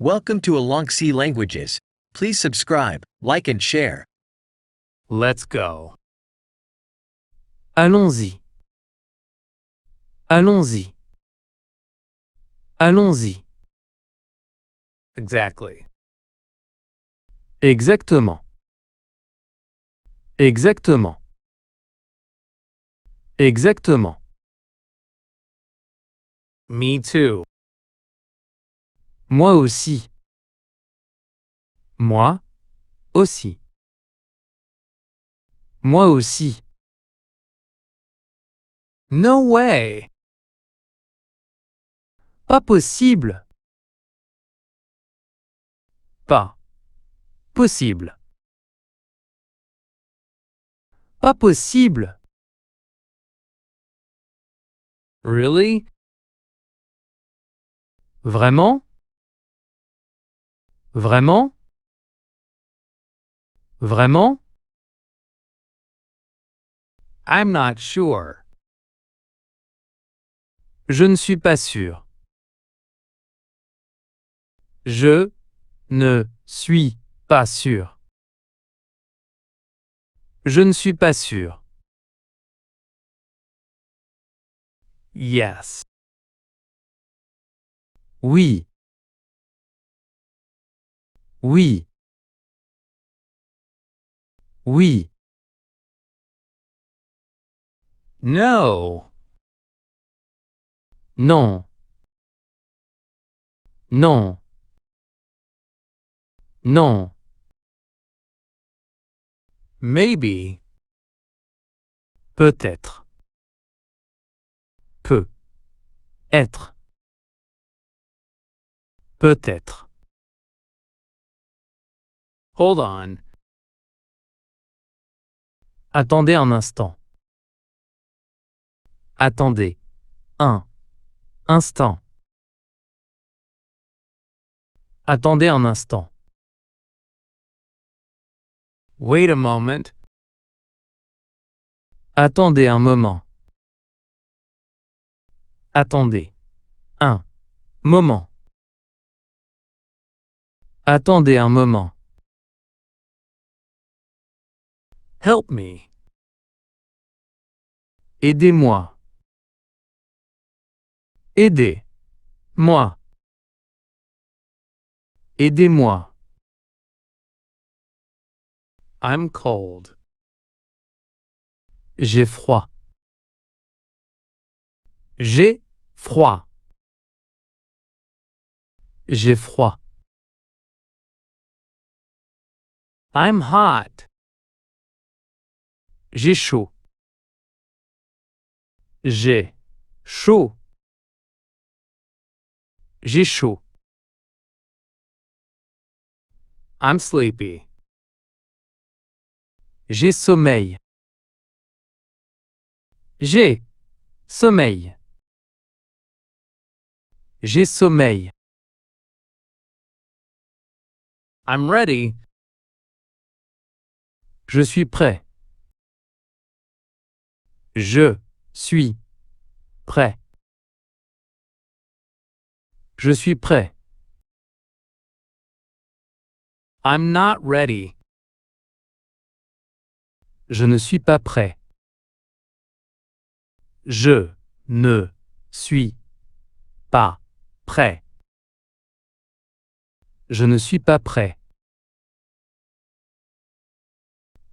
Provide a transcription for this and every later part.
Welcome to Along C Languages. Please subscribe, like and share. Let's go. Allons-y. Allons-y. Allons-y. Exactly. Exactement. Exactement. Exactement. Me too. Moi aussi. Moi aussi. Moi aussi. No way. Pas possible. Pas possible. Pas possible. Really? Vraiment? Vraiment? Vraiment? I'm not sure. Je ne suis pas sûr. Je ne suis pas sûr. Je ne suis pas sûr. Yes. Oui. Oui. Oui. No. Non. Non. Non. Maybe. Peut-être. Peut. Être. Peut-être. Hold on. Attendez un instant. Attendez. Un instant. Attendez un instant. Wait a moment. Attendez un moment. Attendez. Un moment. Attendez un moment. Help me. Aidez-moi. Aidez. Moi. Aidez-moi. I'm cold. J'ai froid. J'ai froid. J'ai froid. I'm hot. J'ai chaud. J'ai chaud. J'ai chaud. I'm sleepy. J'ai sommeil. J'ai sommeil. J'ai sommeil. I'm ready. Je suis prêt. Je suis prêt. Je suis prêt. I'm not ready. Je ne suis pas prêt. Je ne suis pas prêt. Je ne suis pas prêt.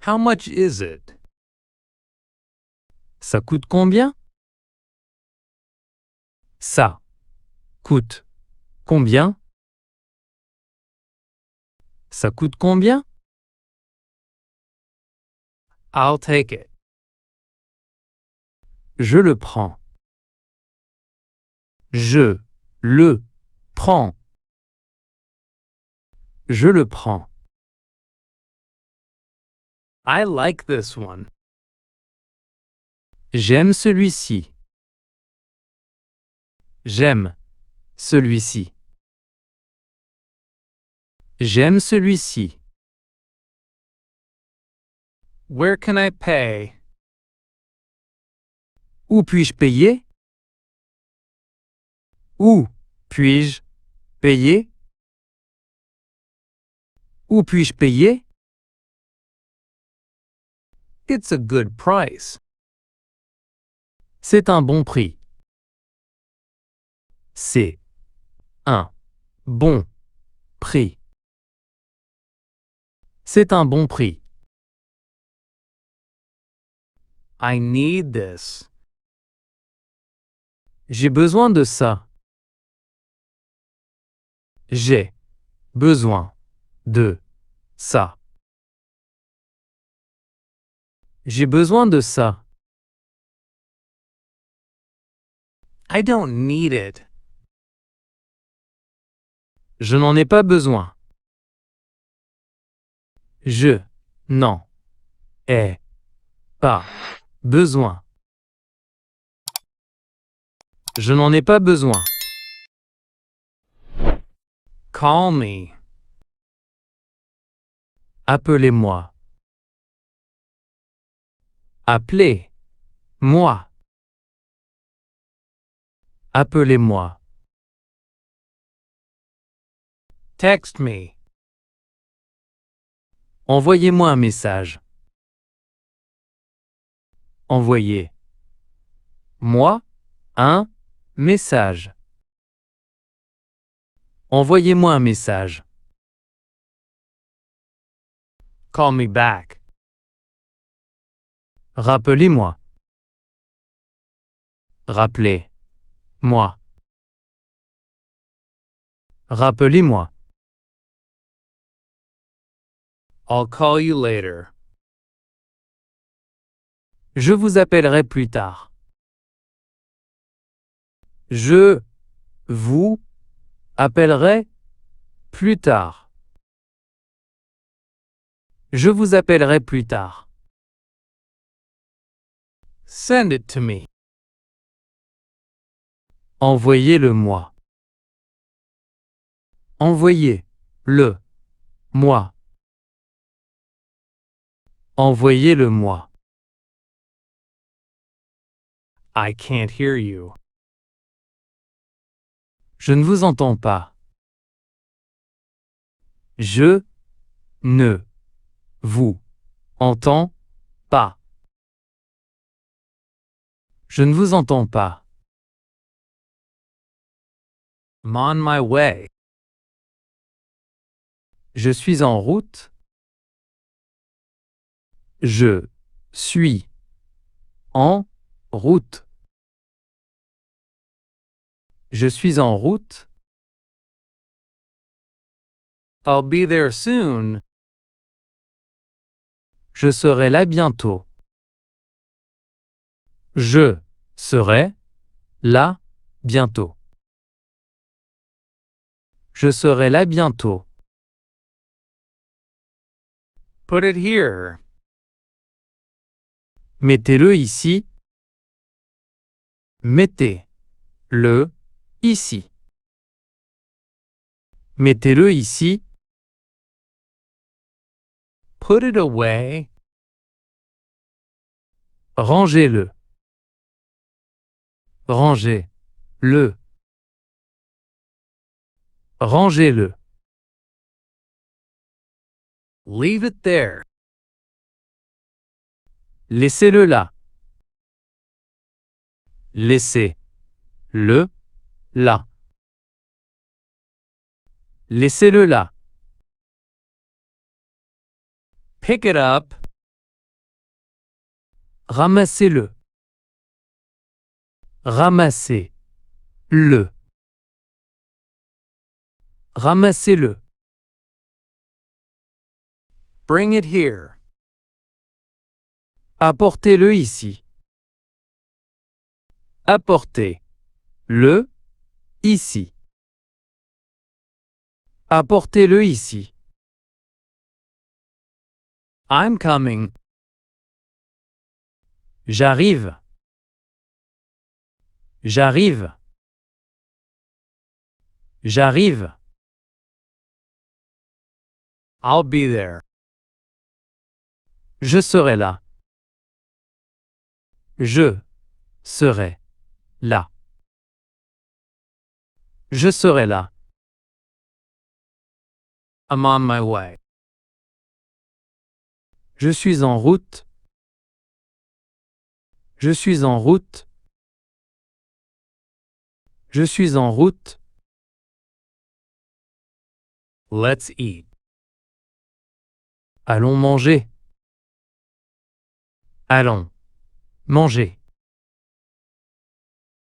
How much is it? Ça coûte combien? Ça coûte combien? Ça coûte combien? I'll take it. Je le prends. Je le prends. Je le prends. I like this one. J'aime celui-ci. J'aime celui-ci. J'aime celui-ci. Where can I pay? Où puis-je payer? Où puis-je payer? Où puis-je payer? It's a good price. C'est un bon prix. C'est un bon prix. C'est un bon prix. I need this. J'ai besoin de ça. J'ai besoin de ça. J'ai besoin de ça. I don't need it. Je n'en ai pas besoin. Je n'en ai pas besoin. Je n'en ai pas besoin. Call me. Appelez-moi. Appelez-moi. Appelez-moi. Text me. Envoyez-moi un message. Envoyez-moi un message. Envoyez-moi un message. Call me back. Rappelez-moi. Rappelez-moi. Rappelez-moi. I'll call you later. Je vous appellerai plus tard. Je vous appellerai plus tard. Je vous appellerai plus tard. Send it to me. Envoyez-le-moi. Envoyez-le-moi. Envoyez-le-moi. I can't hear you. Je ne vous entends pas. Je ne vous entends pas. Je ne vous entends pas. I'm on my way. Je suis en route. Je suis en route. Je suis en route. I'll be there soon. Je serai là bientôt. Je serai là bientôt. Je serai là bientôt. Put it here. Mettez-le ici. Mettez-le ici. Mettez-le ici. Put it away. Rangez-le. Rangez-le. Rangez-le. Leave it there. Laissez-le là. Laissez-le là. Laissez-le là. Pick it up. Ramassez-le. Ramassez-le. Ramassez-le. Bring it here. Apportez-le ici. Apportez-le ici. Apportez-le ici. I'm coming. J'arrive. J'arrive. J'arrive. I'll be there. Je serai là. Je serai là. Je serai là. I'm on my way. Je suis en route. Je suis en route. Je suis en route. Let's eat. Allons manger. Allons manger.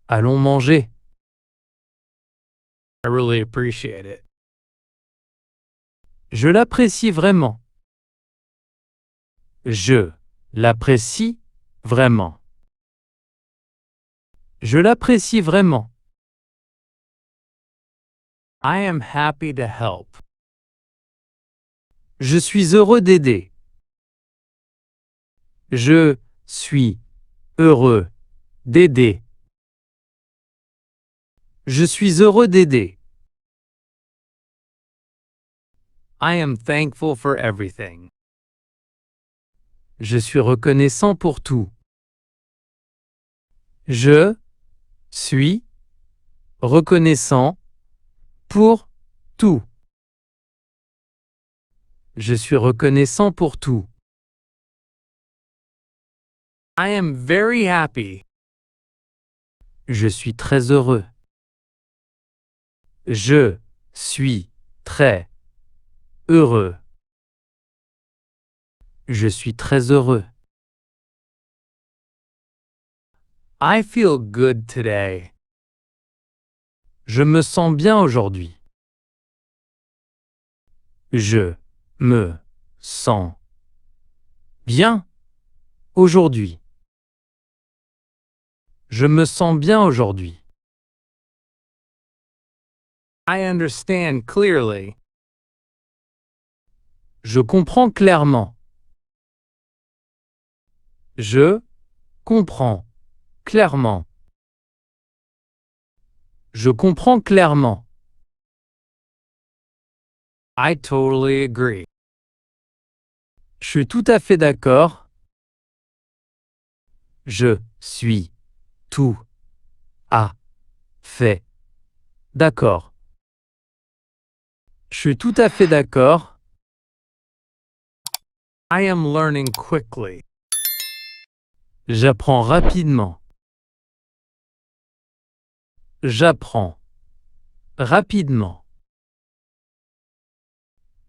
Allons manger. I really appreciate it. Je l'apprécie vraiment. Je l'apprécie vraiment. Je l'apprécie vraiment. I am happy to help. Je suis heureux d'aider. Je suis heureux d'aider. Je suis heureux d'aider. I am thankful for everything. Je suis reconnaissant pour tout. Je suis reconnaissant pour tout. Je suis reconnaissant pour tout. I am very happy. Je suis très heureux. Je suis très heureux. Je suis très heureux. I feel good today. Je me sens bien aujourd'hui. Je me sens bien aujourd'hui. Je me sens bien aujourd'hui. I understand clearly. Je comprends clairement. Je comprends clairement. Je comprends clairement. I totally agree. Je suis tout à fait d'accord. Je suis tout à fait d'accord. Je suis tout à fait d'accord. I am learning quickly. J'apprends rapidement. J'apprends rapidement.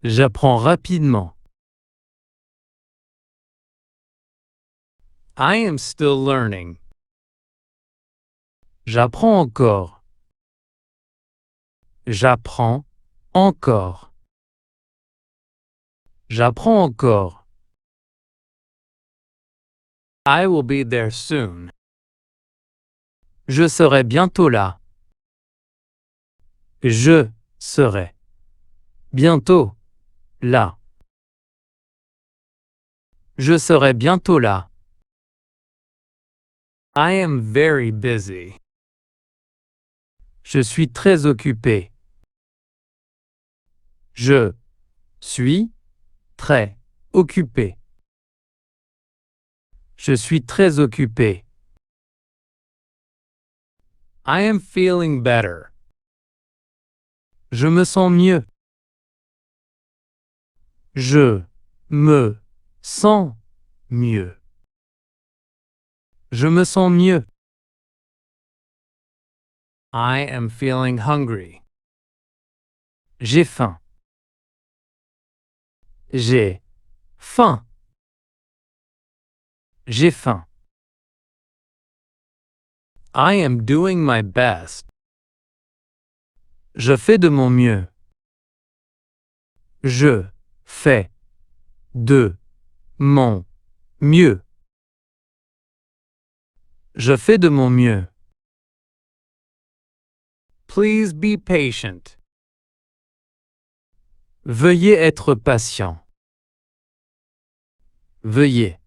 J'apprends rapidement. I am still learning. J'apprends encore. J'apprends encore. J'apprends encore. I will be there soon. Je serai bientôt là. Je serai bientôt là. Je serai bientôt là. I am very busy. Je suis très occupé. Je suis très occupé. Je suis très occupé. I am feeling better. Je me sens mieux. Je me sens mieux. Je me sens mieux. I am feeling hungry. J'ai faim. J'ai faim. J'ai faim. I am doing my best. Je fais de mon mieux. Je fais de mon mieux. Je fais de mon mieux. Please be patient. Veuillez être patient. Veuillez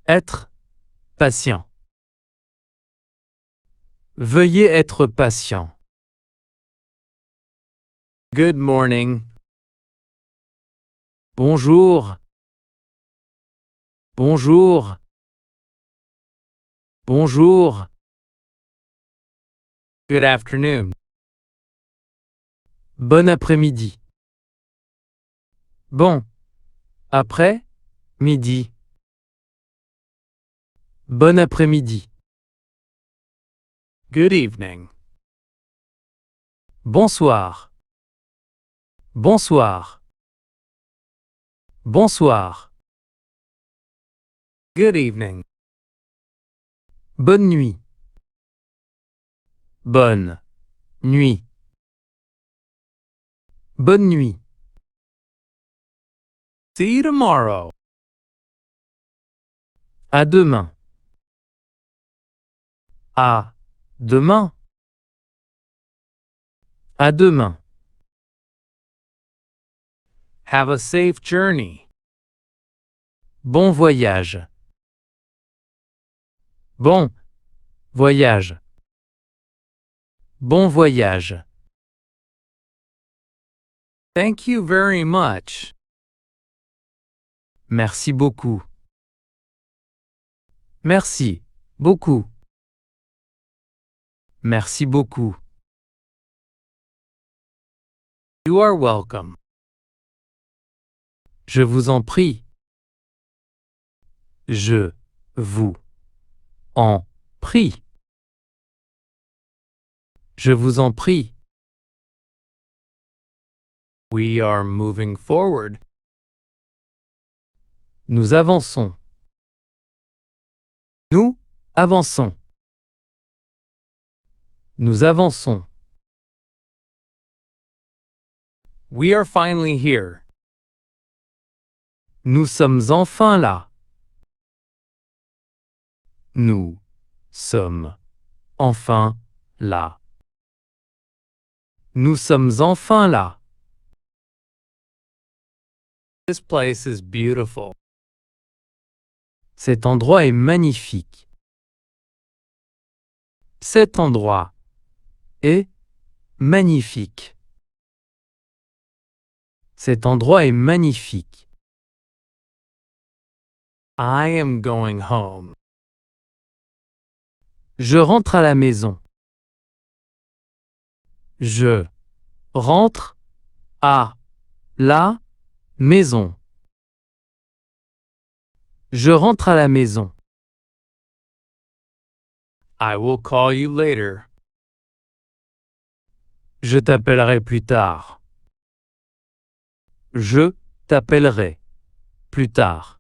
être patient. Veuillez être patient. Good morning. Bonjour. Bonjour. Bonjour. Good afternoon. Bon après-midi. Bon. Après Midi. Bon après-midi. Good evening. Bonsoir. Bonsoir. Bonsoir. Good evening. Bonne nuit. Bonne nuit. Bonne nuit. See you tomorrow. À demain. À demain. À demain. Have a safe journey. Bon voyage. Bon voyage. Bon voyage. Thank you very much. Merci beaucoup. Merci beaucoup. Merci beaucoup. You are welcome. Je vous en prie. Je vous en prie. Je vous en prie. We are moving forward. Nous avançons. Nous avançons. Nous avançons. We are finally here. Nous sommes enfin là. Nous sommes enfin là. Nous sommes enfin là. This place is beautiful. Cet endroit est magnifique. Cet endroit est magnifique. Cet endroit est magnifique. I am going home. Je rentre à la maison. Je rentre à la maison. Je rentre à la maison. I will call you later. Je t'appellerai plus tard. Je t'appellerai plus tard.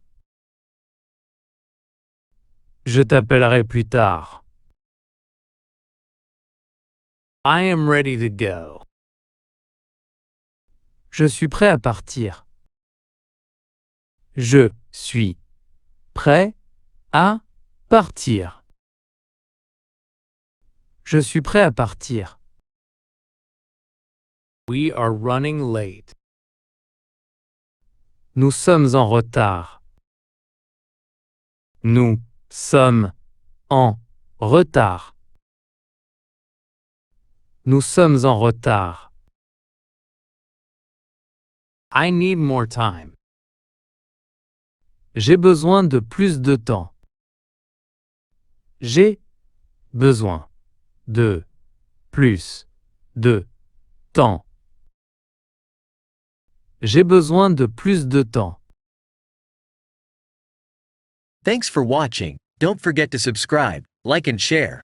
Je t'appellerai plus tard. I am ready to go. Je suis prêt à partir. Je suis prêt à partir. Je suis prêt à partir. We are running late. Nous sommes en retard. Nous sommes en retard. Nous sommes en retard. I need more time. J'ai besoin de plus de temps. J'ai besoin de plus de temps. J'ai besoin de plus de temps. Thanks for watching. Don't forget to subscribe, like and share.